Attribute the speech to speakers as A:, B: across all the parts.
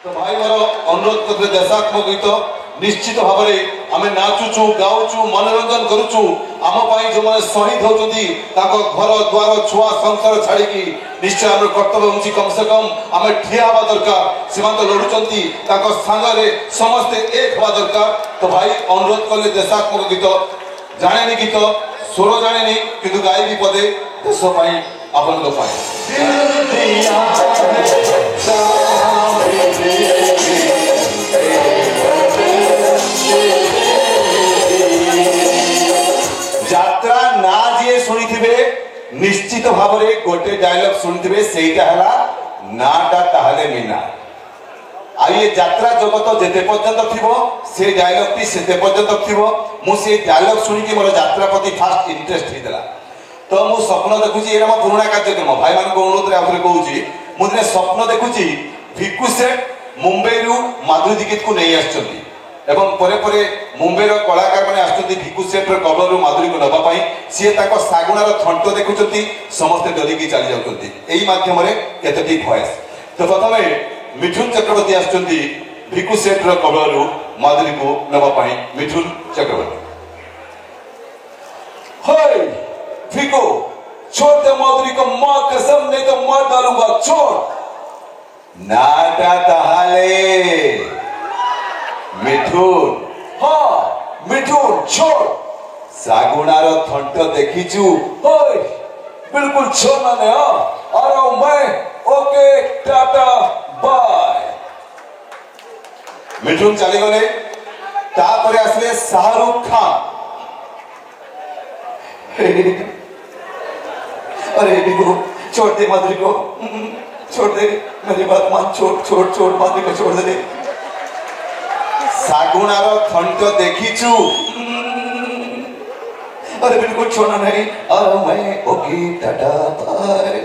A: तो भाई मोर अनुरोध करते देशात्मक गीत निश्चित भाव में आम नाचुचु गाउचु मनोरंजन करुचु आम जो मैंने शहीद होती घर द्वार छुआ संसार छाड़ी निश्चय आम कर्तव्य हूँ कम से कम आम ठिया हवा दरकार से लड़ुंट सांगे समस्ते एक हवा दरकार। तो भाई अनुरोध कले देशात्मक गीत जाने गीत स्वर जाने किंतु गायबी पदे देश आपण यात्रा ना जी शुणी निश्चित भाव में गोटे डायलॉग शुणी से नाटा ताहले मीना आ ये यात्रा जगत जिते पर्यंत थी से डायलॉग टी से पर्यंत थी मुझे डायलॉग शुणिकी मोर यात्रा प्रति फास्ट इंटरेस्ट होता। तो मु स्वप्न देखुची एरा मो पुराना कार्यक्रम भाई मान को अनुरोध आउथरे कहूची मु दिने स्वप्न देखुची भिक्कु सेठ मुंबई रु माधुरी दीक्षित को नहीं आछंती एवं परे परे मुंबई रो कलाकार माने आछंती भिक्कु सेठ रो कबर रु माधुरी को नबा पई सी ताको सागुणार थंट देखुचंती समस्त डलिकी चली जाउचंती एही माध्यम रे केतटी भॉइस। तो प्रथमे मिठुन चक्रवर्ती आछंती भिक्कु सेठ रो कबर रु माधुरी को नबा पई मिठुन चक्रवर्ती हाय भिक्कु छोड़ दे माधुरी को मां कसम नहीं तो मार डालूंगा छोड़ नाटा ताहले मिठुन हाँ मिठुन छोड़ सागुणार थंट देखीचु ओए बिल्कुल छोड़ना नहीं हाँ आ रहा हूं मैं ओके टाटा बाय। मिठुन चली गले तापरे आसले शाहरुख खान अरे भिक्कु छोड़ दे माधुरी को छोड़ दे मेरी बात मान छोड़ छोड़ छोड़ माधुरी को छोड़ दे सागुणार थंट देखीचु अरे बिल्कुल छोड़ना नहीं और मैं ओके टाटा बाय।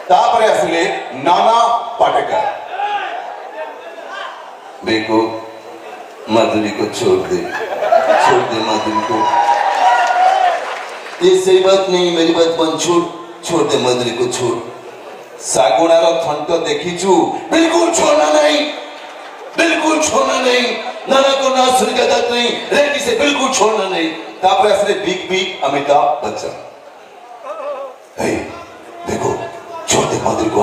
A: तापरे आसले नाना पाटेकर भिक्कु माधुरी को छोड़ दे माधुरी को ये सही बात नहीं मेरी बात मान छोड़ दे माधुरी को छोड़ सागुणार थंट देखीचु बिल्कुल छोड़ना नहीं नाना को ना सुन के दत नहीं रेडी से बिल्कुल छोड़ना नहीं। तापर असले बिग बी अमिताभ बच्चन हे देखो छोड़ दे माधुरी को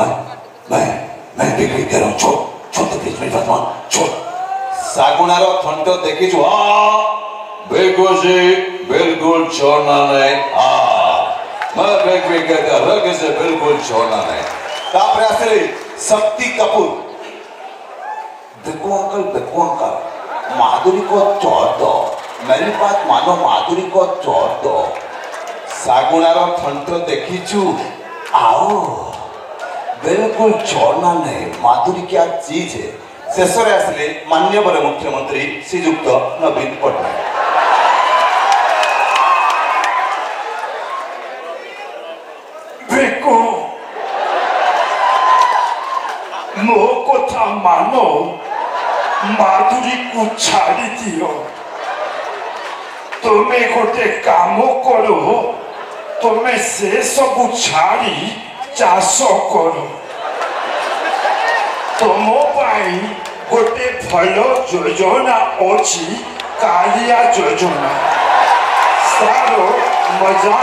A: मैं बिग बी कह रहा हूं छोड़ दे प्लीज मेरी बात मान छोड़ सागुणार थंट देखीचु हां बिल्कुल छोड़ना नहीं मैं बिग बी कहता हूं से बिल्कुल छोड़ना नहीं। तापर असले शक्ति कपूर देखो अंकल माधुरी को छोड़ दो मेरी बात मानो माधुरी को छोड़ दो सागुणार थंट देखीचु आओ बिल्कुल छोड़ना नहीं माधुरी क्या चीज है। शेष आसले माननीय मुख्यमंत्री श्रीयुक्त नवीन पट्टनायक
B: भिक्कु मो कथा मानो माधुरी को छाड़ी दियो तुम्हें गोटे काम करो तुम्हें से सब छाड़ी चाष करो तुम गोटे भल योजना अच्छी कालिया योजना सारो मजा